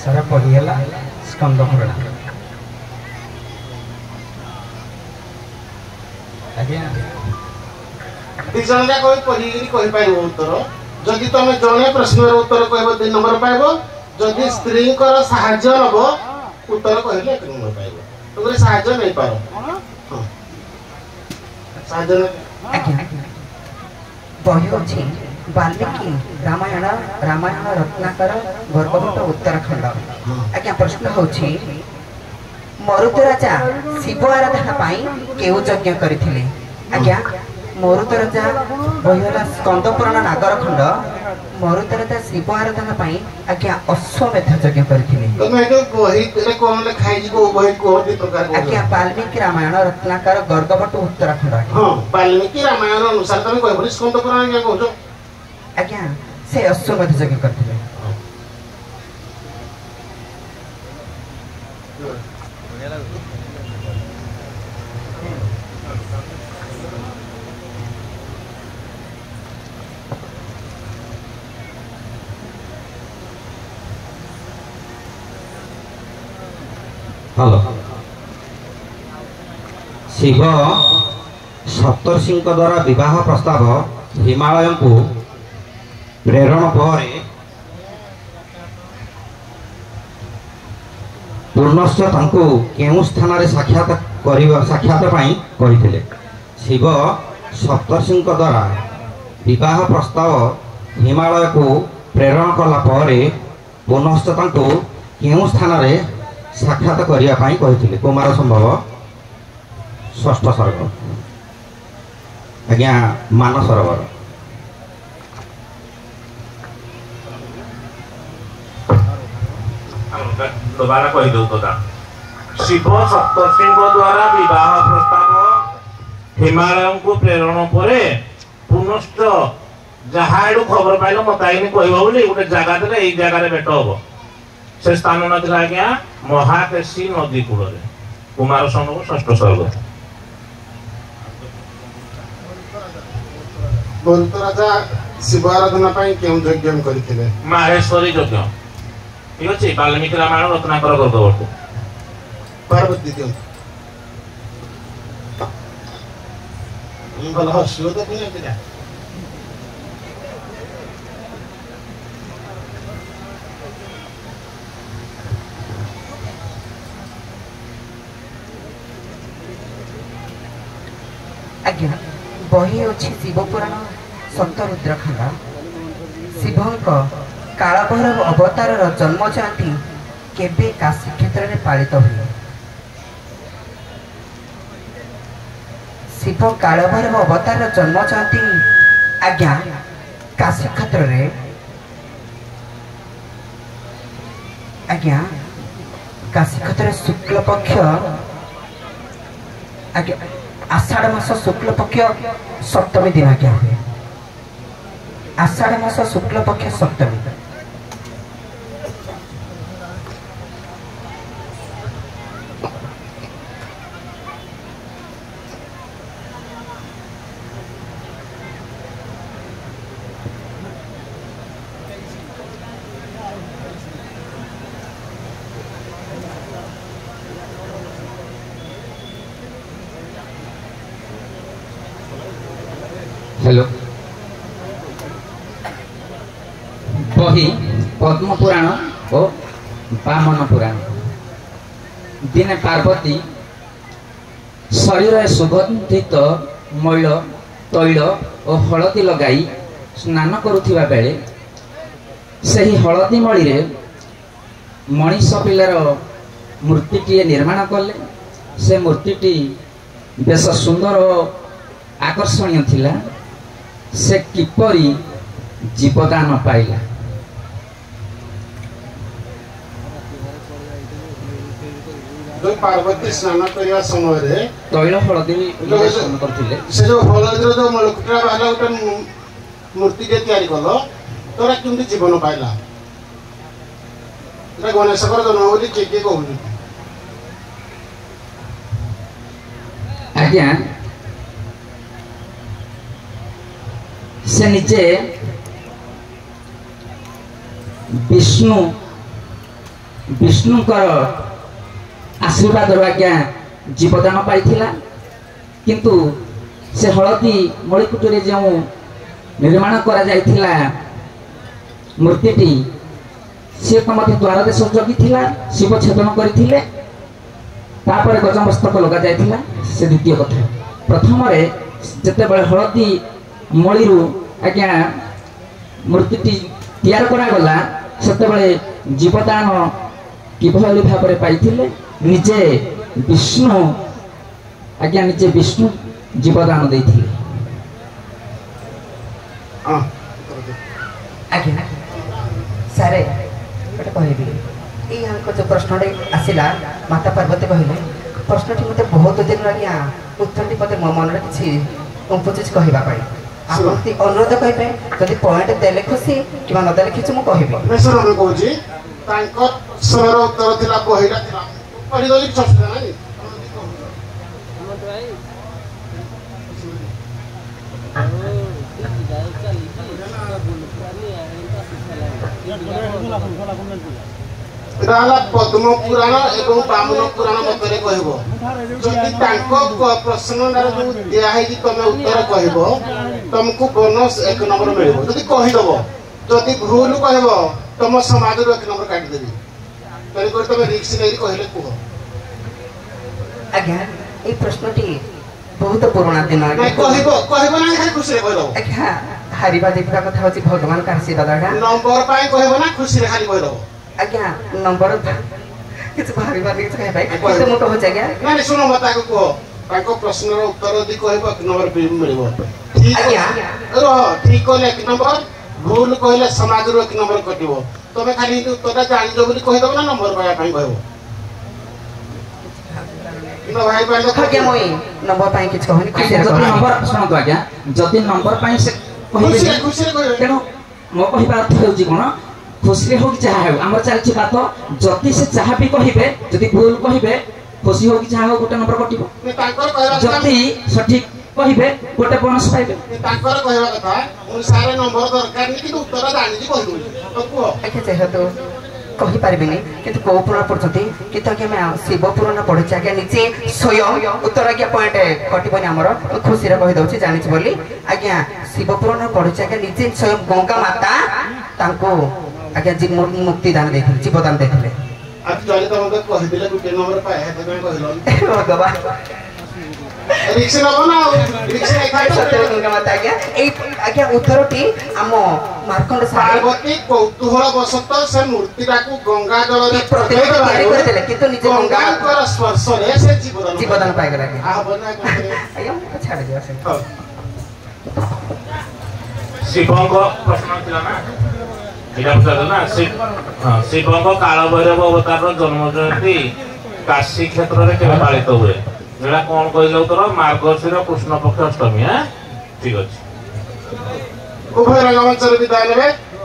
सारा पढ़ीगला स्कंद पुराण आज्ञा दी जन जा कोई पढ़ी कहि पाइबो उत्तर जदि तमे जने प्रश्नर उत्तर कहबो 2 नंबर पाइबो जदि स्त्री कर सहाय्य हबो उत्तर कहले 1 नंबर पाइबो तोरे सहाय्य नै पारो हां सहाय्य आज्ञा बही अछि वाल्मीकि रामायण रामायण रत्नाकर गर्भवत उत्तराखंड आज्ञा प्रश्न होछि मरुत राजा शिव आराधना पाई केउ यज्ञ करिथिले आज्ञा मरुत राजा बहिला स्कंद पुराण नागरखंड मरुत राजा शिव आराधना पाई आज्ञा अश्वमेध यज्ञ करिथिले तमे जो बही रे कोन ले खाइ को बही को दि प्रकार को आज्ञा वाल्मीकि रामायण रत्नाकर गर्भवत उत्तराखंड हां वाल्मीकि रामायण अनुसार तमे कहबो स्कंद पुराण क्या कहजो आज्ञा से अश्वमेध यज्ञ करथिले हेलो शिव सप्तर्षि द्वारा विवाह प्रस्ताव हिमालय को प्रेरण पर पूर्णश्च तांको केउ स्थान रे साक्षात पाई कहिथिले शिव सप्तर्षि द्वारा विवाह प्रस्ताव हिमालय को प्रेरण कला पर पुनश्च तांको केउ स्थान रे साक्षात करिया पाई कहिथिले कुमार संभव षष्ठ सर्ग आज्ञा मान सरोवर दोबारा कही दो तो शिव सप्तर्षि द्वारा विवाह प्रस्ताव हिमालय को प्रेरण पर पुनश्च जहाँ खबर पाइल मत आईनी कह गोटे जगह ये जगह भेट हम से स्थान ना आज्ञा महाकेशी नदी कूल कुमार संभव षष्ठ सर्ग मरुत राजा शिव आराधना पाई केउ यज्ञ करिथिले माहेश्वरी यज्ञ ठीक अच्छे वाल्मीकि रामायण रत्नाकर गर्भवत पार्वती देव भल हसियो तो पुण्य पिला आज्ञा बही अच्छी शिवपुराण सप्त रुद्रखंड शिवंक कालभैरव अवतार जन्म जयंती केबे काशी क्षेत्र में पालित हुए शिव कालभैरव अवतार जन्म जयंती आज्ञा काशी क्षेत्र में आज्ञा काशी क्षेत्र शुक्ल पक्ष आज्ञा आषाढ़ मास शुक्ल पक्ष सप्तमी दिन आज्ञा हुए आषाढ़ मास शुक्ल पक्ष सप्तमी हेलो बही पद्म पुराण और वामन पुराण दिने पार्वती शरीर सुगंधित मैल तैल और हलदी लगाई स्नान करुथिबा बेले सही हलदी मळी रे मनीष पिलार मूर्तिटी निर्माण कले से मूर्तिटी बेस सुंदर और आकर्षणीय थिला से किपरि जीवदान पाइला जो पार्वती स्नान करने समय रे तैल हलदी स्नान करथिले से जो हलदी जो मलकुटा वाला गोटे मूर्ति के तैयारी कलो तोरा केमती जीवन पाइला एटा गणेशकर जन्म बोली के कहू आज्ञा से निजे विष्णुकर आशीर्वाद आज्ञा जीवदान पाई किंतु से हलदी मणिकूटी जो निर्माण करा जाइथिला मूर्तिटी सी तो मध्य द्वार देश जगी शिव छेदन करते गजमस्तक लगा जाइथिला से द्वितीय कथा प्रथम जिते बड़े हलदी मणि आज्ञा मूर्तिटी तैयार करागला सेते जीवदान किभली भाव पाई निजे विष्णु आज्ञा निजे विष्णु जीवदान देथिले आज्ञा सारे गोटे कहबी यहाँ जो प्रश्न आसला माता पार्वती कहले प्रश्नटी मत बहुत दिन आज्ञा उत्तर मत मो मन किसी उपचुच कहवाई आपत्ति अनुरोध कहे जदि पॉइंट देले खुशी कि नदेले किसी मुझे कहबी स्वरर उत्तर थिला बहिरा थिला पढिदली चष्टा नै राला पद्म पुराण एवं बामन पुराण मतरे कहबो जति तांको प्रश्नर जो दिया है कि तमे उत्तर कहबो तुमको बोनस 1 नंबर मिलबो जति कहि दबो जति भूल कहबो तुम समाज रो 1 नंबर काट देबी तने को तमे रिक्स नै कहले को आज्ञा ए प्रश्नटी बहुत पुराना दिन नै कहबो नै खाली खुशी रे कहदो आज्ञा हारिबा देखा कथा होची भगवान का आशीर्वाद दादा नंबर पाई कहबो ना खुशी रे खाली कहदो आज्ञा नंबर किछ हारिबा देखा कहे भाई किते मो कहू आज्ञा नै सुनो मता को ताको प्रश्न रो उत्तर दि कहबो 1 नंबर पे मिलबो ठीक आज्ञा रो ठीक कहले 1 नंबर भूल कहले समाज रो 1 नंबर कटिबो तमे खाली उत्तर जानि दो बोली कहि दबो ना नंबर पाया पई कहबो इनो भाई पाई तो आज्ञा मोई नंबर पाई किछ कहनी खुशी रे जति नंबर सुन तो आज्ञा जति नंबर पाई से कहिबे खुशी रे कहबे तेनो मो कहिबा अर्थ हेउची कोन खुशी हो कि चाह हो हमर चलछि बात जति से चाह भी कहिबे जति भूल कहिबे खुशी हो कि चाह हो गोटे नंबर कटिबो ने तांकर कहबा जति सठिक कहिबे गोटे बोनस पाइबे तांकर कहबा कथा उन सारे नंबर दरकार नि कि उत्तर जानि जी कहि दउ तो को आज्ञा चाहे तो कहि पारबिनी किंतु को पुराण पढ़छती किंतु आज्ञा मैं शिव पुराण पढ़छि आज्ञा निचे स्वयं उत्तर आज्ञा पॉइंट कटिबनी हमर खुशी रे कहि दउछि जानि छी बोली आज्ञा शिव पुराण पढ़छि आज्ञा निचे स्वयं गंगा माता तांको आज्ञा जी मुक्ति दान देथिले जीवदान देथिले अब चले तो मते कहि दिले गुटे नंबर पाए है तमे कहिलो भगवान रिक्स नबो ना रिक्स नै खाइ सत्य गंगा माता आज्ञा ए आज्ञा उत्तरटी हम मार्कंड साहेब पार्वती कौतूहल बसत से मूर्तिटा को गंगा जल रे प्रतिमा तैयारी करथिले किंतु निजे गंगा कर स्पर्श रे से जीवदान पाइ गेला आ बना करे आज्ञा छाड़ दियो से शिवंग प्रश्न थिला ना इरा पचार ना शिवंग काल भैरव अवतार जन्म जयंती काशी क्षेत्र रे केबे पालित हुए जेला कोन कहले उत्तर मार्गशीर कृष्ण पक्ष अष्टमी। ठीक अछि उभय रंगमंच विदाय नेबे।